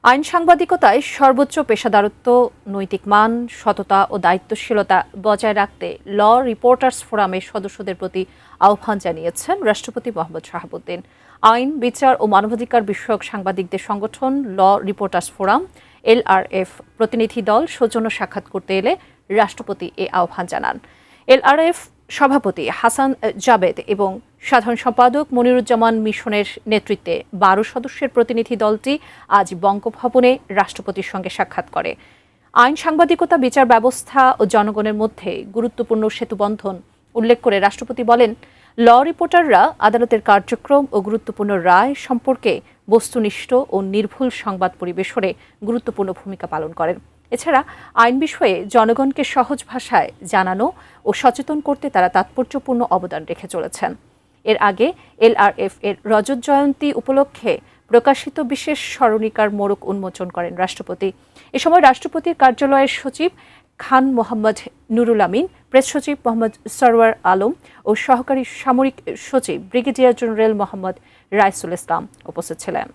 আইন সাংবাদিকতায় সর্বোচ্চ পেশাদারত্ব, নৈতিক মান, সততা ও দায়িত্বশীলতা বজায় রাখতে ল রিপোর্টার্স ফোরামের সদস্যদের প্রতি আহ্বান জানিয়েছেন রাষ্ট্রপতি মোহাম্মদ শাহাবুদ্দিন। আইন, বিচার ও মানবাধিকার বিষয়ক সাংবাদিকদের সংগঠন ল রিপোর্টার্স ফোরাম LRF প্রতিনিধি দল সৌজন্য সাক্ষাৎ করতে এলে রাষ্ট্রপতি এ আহ্বান জানান। LRF সভাপতি হাসান জাবেদ এবং সাধারণ সম্পাদক মনিরুজ্জামান মিশনের নেতৃত্বে 12 সদস্যের প্রতিনিধি দলটি আজ বঙ্গভবনে রাষ্ট্রপতির সঙ্গে সাক্ষাৎ করে। আইন সাংবাদিকতা, বিচার ব্যবস্থা ও জনগণের মধ্যে গুরুত্বপূর্ণ সেতুবন্ধন উল্লেখ করে রাষ্ট্রপতি বলেন, ল রিপোর্টাররা আদালতের কার্যক্রম ও গুরুত্বপূর্ণ রায় সম্পর্কে বস্তুনিষ্ঠ ও নির্ভুল সংবাদ পরিবেশনে গুরুত্বপূর্ণ ভূমিকা পালন করেন। এছাড়া আইন বিষয়ে জনগণকে সহজ ভাষায় জানানো ও সচেতন করতে তারা তাৎপর্যপূর্ণ অবদান রেখে চলেছেন। এর আগে LRF এর রজত জয়ন্তী উপলক্ষে প্রকাশিত বিশেষ স্মরণিকার মোড়ক উন্মোচন করেন রাষ্ট্রপতি। এ সময় রাষ্ট্রপতির কার্যালয়ের সচিব খান মোহাম্মদ নুরুল আমিন, প্রেস সচিব মোহাম্মদ সরওয়ার আলম ও সহকারী সামরিক সচিব ব্রিগেডিয়ার জেনারেল মোহাম্মদ রাইসুল ইসলাম উপস্থিত ছিলেন।